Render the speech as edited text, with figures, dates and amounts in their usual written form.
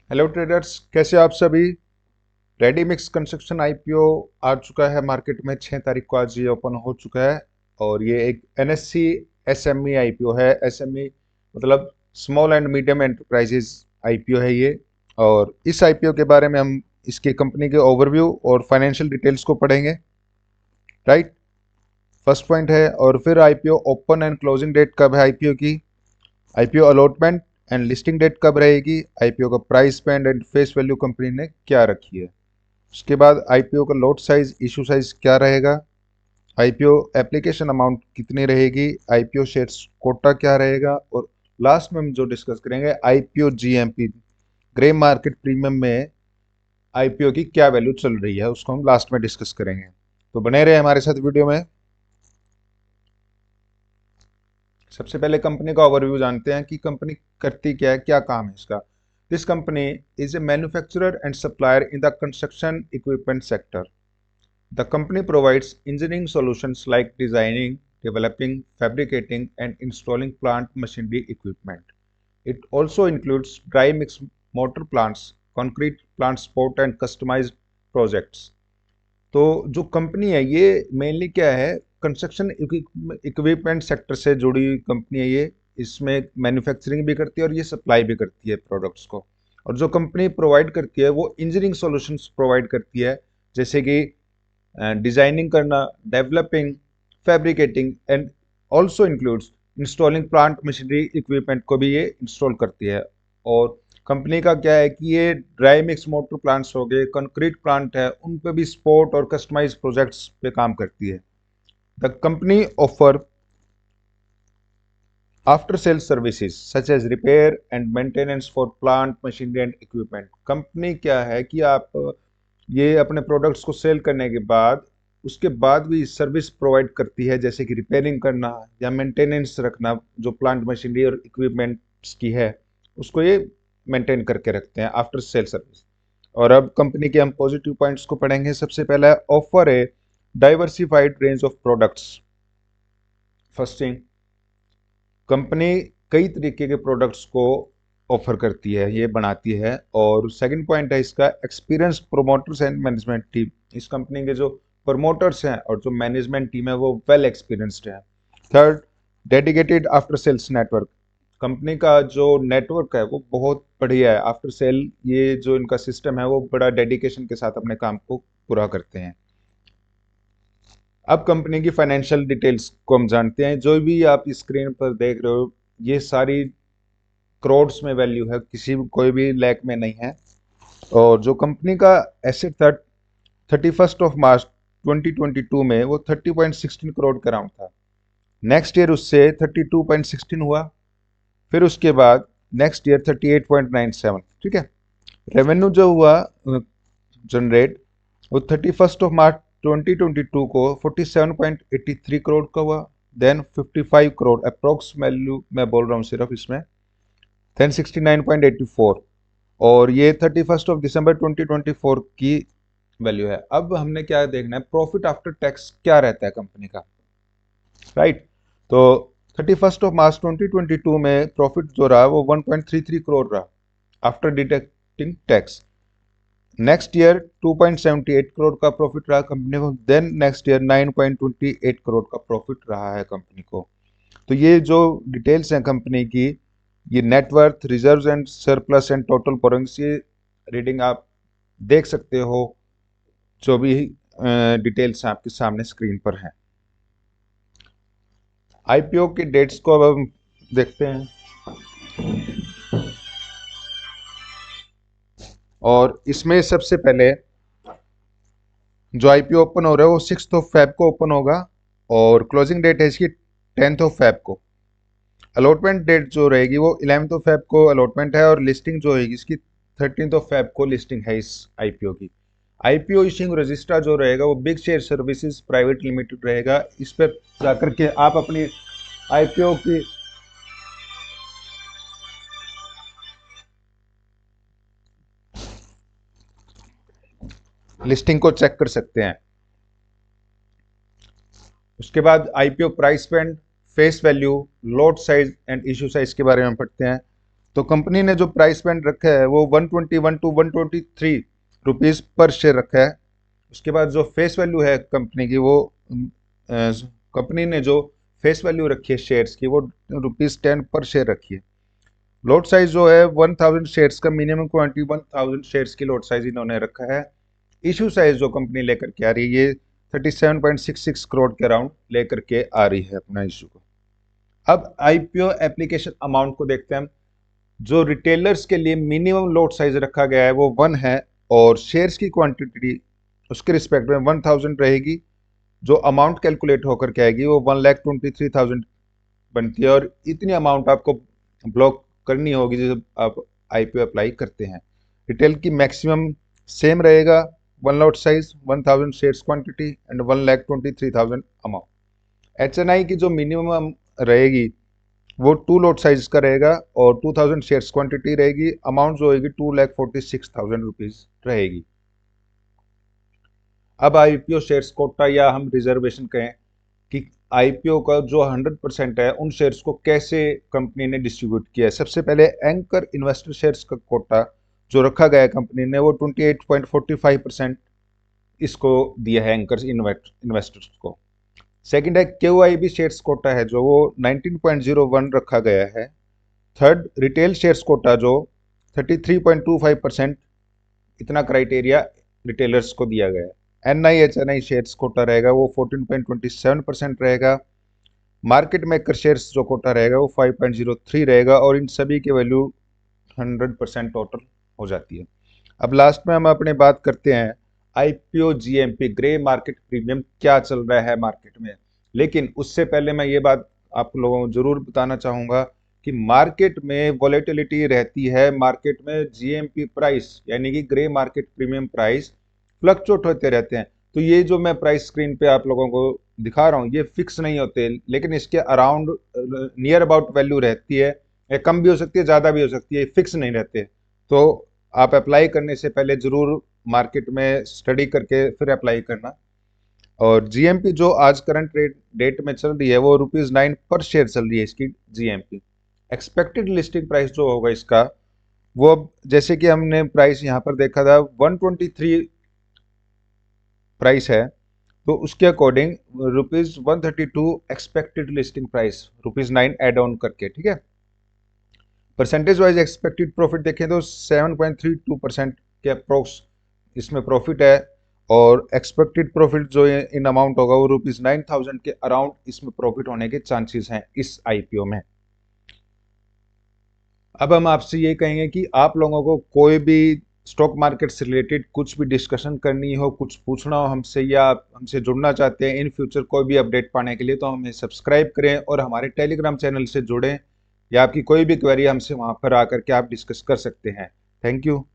Hello traders, कैसे आप सभी। रेडी मिक्स कंस्ट्रक्शन आईपीओ आ चुका है मार्केट में। 6 तारीख को आज ये ओपन हो चुका है और ये एक एनएससी एसएमई आईपीओ है। एसएमई मतलब small and medium enterprises IPO है ये। और इस आईपीओ के बारे में हम इसकी कंपनी के ओवरव्यू और फाइनेंशियल डिटेल्स को पढ़ेंगे। राइट, फर्स्ट पॉइंट है। और फिर IPO open and closing date कब है आईपीओ की, IPO allotment and listing date कब रहेगी, आईपीओ का price band and face value company ने क्या रखी है। उसके बाद आईपीओ का लॉट साइज, इशू साइज क्या रहेगा, आईपीओ एप्लीकेशन अमाउंट कितनी रहेगी, आईपीओ शेयर्स कोटा क्या रहेगा, और लास्ट में हम जो डिस्कस करेंगे IPO GMP grey market premium में आईपीओ की क्या वैल्यू चल रही है, उसको हम लास्ट में डिस्कस करेंगे। तो बने रहे हमारे साथ वीडियो में। सबसे पहले कंपनी का ओवरव्यू जानते हैं कि कंपनी करती क्या है, क्या काम है इसका। This company is a manufacturer and supplier in the construction equipment sector. The company provides engineering solutions like designing, developing, fabricating, and installing plant machinery equipment. It also includes dry mix motor plants, concrete plant support, and customized projects. तो जो company है ये mainly क्या है, construction equipment sector से जुड़ी हुई company है ये। इसमें मैन्युफैक्चरिंग भी करती है और ये सप्लाई भी करती है प्रोडक्ट्स को। और जो कंपनी प्रोवाइड करती है वो इंजीनियरिंग सॉल्यूशंस प्रोवाइड करती है, जैसे कि डिजाइनिंग करना, developing, fabricating, and also includes installing plant machinery equipment को भी ये इंस्टॉल करती है। और कंपनी का क्या है कि ये ड्राई मिक्स मोटर प्लांट्स हो गए, कंक्रीट प्लांट है, उन पे भी स्पोर्ट और कस्टमाइज प्रोजेक्ट्स पे काम करती है। The company offer after sale services such as repair and maintenance for plant machinery and equipment. Company क्या है कि आप ये अपने प्रोडक्ट्स को सेल करने के बाद उसके बाद भी सर्विस प्रोवाइड करती है, जैसे कि रिपेयरिंग करना या मेंटेनेंस रखना। जो प्लांट मशीनरी और इक्विपमेंट्स की है उसको ये मेंटेन करके रखते हैं आफ्टर सेल सर्विस। और अब कंपनी के हम पॉजिटिव पॉइंट्स को पढ़ेंगे। सबसे पहला है offer A diversified range of products. First thing, company कई तरीके के प्रोडक्ट्स को ऑफर करती है, ये बनाती है। और सेकंड पॉइंट है इसका experience promoters and management team. इस कंपनी के जो प्रमोटर्स हैं और जो मैनेजमेंट टीम है वो वेल एक्सपीरियंस्ड है। Third, dedicated after sales network. Company का जो नेटवर्क है वो बहुत बढ़िया है। आफ्टर सेल ये जो इनका सिस्टम है वो बड़ा डेडिकेशन के साथ अपने काम को पूरा करते हैं। अब कंपनी की फाइनेंशियल डिटेल्स को हम जानते हैं। जो भी आप स्क्रीन पर देख रहे हो ये सारी करोड्स में वैल्यू है, किसी कोई भी लैक में नहीं है। और जो कंपनी का एसेट था 31 मार्च 2022 में वो 30.16 करोड़ का अराउंड था। नेक्स्ट ईयर उससे 32.16 हुआ, फिर उसके बाद नेक्स्ट ईयर 38.97। ठीक है। रेवेन्यू जो हुआ जनरेट वो 31 मार्च 2022 को 47.83 करोड़ का हुआ। देन 55 करोड़ अप्रोक्स वैल्यू मैं बोल रहा हूँ सिर्फ इसमें। देन 69.84 और ये 31 दिसंबर 2024 की वैल्यू है। अब हमने क्या देखना है, प्रॉफिट आफ्टर टैक्स क्या रहता है कंपनी का। राइट, तो 31 मार्च 2022 में प्रॉफिट जो रहा वो 1.33 करोड़ रहा after deducting tax. Next year 2.78 crore का प्रॉफिट रहा कंपनी को। देन नेक्स्ट ईयर 9.28 करोड़ का प्रॉफिट रहा है कंपनी को। तो ये जो डिटेल्स हैं कंपनी की, ये net worth, reserves and surplus and total borrowings, ये रीडिंग आप देख सकते हो। जो भी डिटेल्स आपके सामने स्क्रीन पर हैं। आईपीओ की डेट्स को अब हम देखते हैं। और इसमें सबसे पहले जो आईपीओ ओपन हो रहा है वो 6 फेब को ओपन होगा और क्लोजिंग डेट है इसकी 10 फेब को। अलॉटमेंट डेट जो रहेगी वो 11 फेब को अलॉटमेंट है और लिस्टिंग जो होगी इसकी 13 फेब को लिस्टिंग है इस आईपीओ की। आईपीओ इशूइंग रजिस्ट्रार जो रहेगा वो big share services private limited रहेगा। इस पर जाकर के आप अपनी आईपीओ की लिस्टिंग को चेक कर सकते हैं। उसके बाद IPO price band, face value, lot size and issue size के बारे में पढ़ते हैं। तो कंपनी ने जो प्राइस बैंड रखा है वो 121 टू 123 रुपीज़ पर शेयर रखा है। उसके बाद जो फेस वैल्यू है कंपनी की, वो कंपनी ने जो फेस वैल्यू रखी है शेयर्स की, वो ₹10 पर शेयर रखी है। लॉट साइज जो है 1000 शेयर्स का, मिनिमम क्वांटिटी 1000 शेयर्स की लॉट साइज इन्होंने रखा है। इशू साइज जो कंपनी लेकर के आ रही है, ये 37.66 करोड़ के अराउंड लेकर के आ रही है अपना इशू को। अब आईपीओ एप्लीकेशन अमाउंट को देखते हैं हम। जो रिटेलर्स के लिए मिनिमम लॉट साइज रखा गया है वो 1 है, और शेयर्स की क्वांटिटी उसके रिस्पेक्ट में 1000 रहेगी। जो अमाउंट कैलकुलेट होकर के आएगी वो 1,23,000 बनती है, और इतनी अमाउंट आपको ब्लॉक करनी होगी जब आप आईपीओ अप्लाई करते हैं। रिटेल की मैक्सिमम सेम रहेगा, 1 lot size 1000 shares quantity and 1,23,000 amount. HNI की जो मिनिमम रहेगी वो 2 लॉट साइज का रहेगा और 2000 शेयर्स क्वांटिटी रहेगी। अमाउंट जो होगी 2,46,000 रुपीज रहेगी। अब आईपीओ शेयर्स कोटा या हम रिजर्वेशन कहें कि आईपीओ का जो 100% है उन शेयर्स को कैसे कंपनी ने डिस्ट्रीब्यूट किया है। सबसे पहले एंकर इन्वेस्टर शेयर्स का कोटा जो रखा गया है कंपनी ने, वो 28.45% इसको दिया है एंकर इन्वेस्टर्स को। सेकंड है क्यूआईबी शेयर्स कोटा है जो वो 19.01 रखा गया है। थर्ड रिटेल शेयर्स कोटा जो 33.25% इतना क्राइटेरिया रिटेलर्स को दिया गया है। एनआई शेयर्स कोटा रहेगा वो 14.27% रहेगा। मार्केट मेकर शेयर्स जो कोटा रहेगा वो 5.03 रहेगा, और इन सभी की वैल्यू 100% टोटल हो जाती है। अब लास्ट में हम अपने बात करते हैं IPO GMP grey market premium क्या चल रहा है मार्केट में। लेकिन उससे पहले मैं ये बात आप लोगों को जरूर बताना चाहूंगा कि मार्केट में वॉलेटिलिटी रहती है। मार्केट में जीएमपी प्राइस यानी कि grey market premium price fluctuate होते रहते हैं। तो ये जो मैं प्राइस स्क्रीन पे आप लोगों को दिखा रहा हूँ ये फिक्स नहीं होते, लेकिन इसके अराउंड नियर अबाउट वैल्यू रहती है, या कम भी हो सकती है ज़्यादा भी हो सकती है, फिक्स नहीं रहते। तो आप अप्लाई करने से पहले ज़रूर मार्केट में स्टडी करके फिर अप्लाई करना। और जीएमपी जो आज करंट डेट में चल रही है वो ₹9 पर शेयर चल रही है इसकी जीएमपी। एक्सपेक्टेड लिस्टिंग प्राइस जो होगा इसका, वो अब जैसे कि हमने प्राइस यहाँ पर देखा था 123 प्राइस है, तो उसके according ₹132 expected listing price, ₹9 add on करके, ठीक है। परसेंटेज वाइज एक्सपेक्टेड प्रॉफिट देखें तो 7.32% के अप्रोक्स इसमें प्रॉफिट है, और एक्सपेक्टेड प्रॉफिट जो इन अमाउंट होगा वो ₹9,000 के अराउंड इसमें प्रॉफिट होने के चांसेस हैं इस आईपीओ में। अब हम आपसे ये कहेंगे कि आप लोगों को कोई भी स्टॉक मार्केट से रिलेटेड कुछ भी डिस्कशन करनी हो, कुछ पूछना हो हमसे, या आप हमसे जुड़ना चाहते हैं इन फ्यूचर कोई भी अपडेट पाने के लिए, तो हमें सब्सक्राइब करें और हमारे टेलीग्राम चैनल से जुड़ें, या आपकी कोई भी क्वेरी हमसे वहाँ पर आकर के आप डिस्कस कर सकते हैं। Thank you.